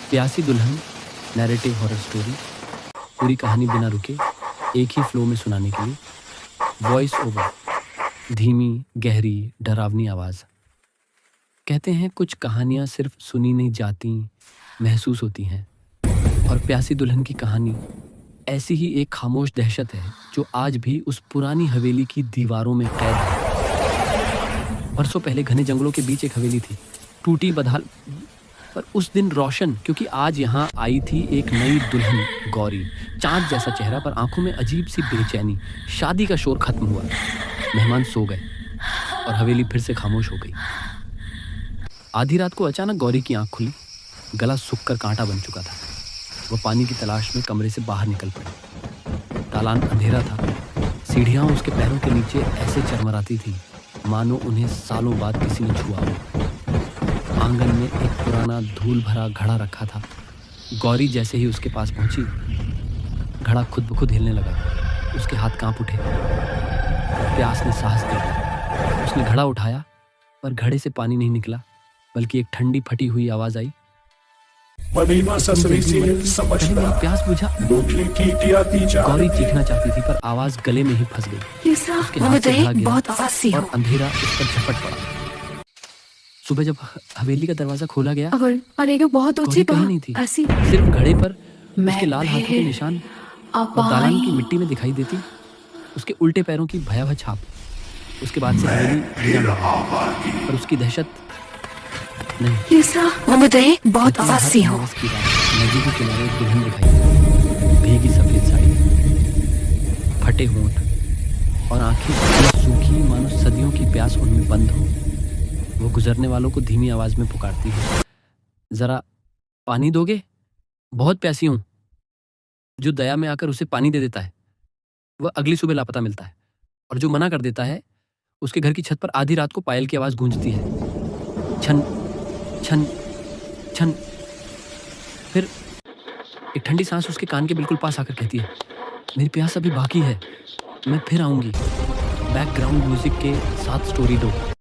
प्यासी दुल्हन narrative horror story, पूरी कहानी बिना रुके एक ही फ्लो में सुनाने के लिए वॉइस ओवर, धीमी गहरी डरावनी आवाज़। कहते हैं कुछ कहानियाँ सिर्फ सुनी नहीं जाती, महसूस होती हैं। और प्यासी दुल्हन की कहानी ऐसी ही एक खामोश दहशत है जो आज भी उस पुरानी हवेली की दीवारों में कैद है। बरसों पहले घने जंगलों के बीच एक हवेली थी, टूटी बदहाल, पर उस दिन रोशन, क्योंकि आज यहाँ आई थी एक नई दुल्हन गौरी। चांद जैसा चेहरा पर आंखों में अजीब सी बेचैनी। शादी का शोर खत्म हुआ, मेहमान सो गए और हवेली फिर से खामोश हो गई। आधी रात को अचानक गौरी की आंख खुली। गला सूखकर कांटा बन चुका था। वह पानी की तलाश में कमरे से बाहर निकल पड़ी। तालाब अंधेरा था। सीढ़ियाँ उसके पैरों के नीचे ऐसे चरमराती थी मानो उन्हें सालों बाद किसी ने छुआ हो। आंगन में एक पुराना धूल भरा घड़ा रखा था। गौरी जैसे ही उसके पास पहुंची, घड़ा खुद ब खुद हिलने लगा। उसके हाथ कांप उठे। प्यास ने साहस दे दिया। उसने घड़ा उठाया, पर घड़े से पानी नहीं निकला, बल्कि एक ठंडी फटी हुई आवाज आई। प्यास बुझा। गौरी चीखना चाहती थी, पर आवाज गले में ही फंस गई। उसके हाथ से घड़ा गिरा और अंधेरा उस पर झपट पड़ा। सुबह जब हवेली का दरवाजा खोला गया, बहुत गौरी कहीं नहीं थी। सिर्फ घड़े पर उसके लाल हाथों के निशान और दालान की मिट्टी में दिखाई देती उसके उल्टे पैरों की भयावह छाप। उसके बाद से हवेली वीरान हो, पर उसकी दहशत नहीं। बहुत आवाज़ी हो। नदी के किनारे एक दुल्हन दिखाई, भीगी सफेद साड़ी, फटे होंठ और आंखें सूखी मानो सदियों की प्यास उनमें बंद हो। वो गुजरने वालों को धीमी आवाज में पुकारती है, जरा पानी दोगे? बहुत प्यासी हूं। जो दया में आकर उसे पानी दे देता है, वह अगली सुबह लापता मिलता है, और जो मना कर देता है, उसके घर की छत पर आधी रात को पायल की आवाज गूंजती है। छन छन छन। फिर एक ठंडी सांस उसके कान के बिल्कुल पास आकर कहती है, मेरी प्यास अभी बाकी है, मैं फिर आऊंगी। बैकग्राउंड म्यूजिक के साथ स्टोरी दो।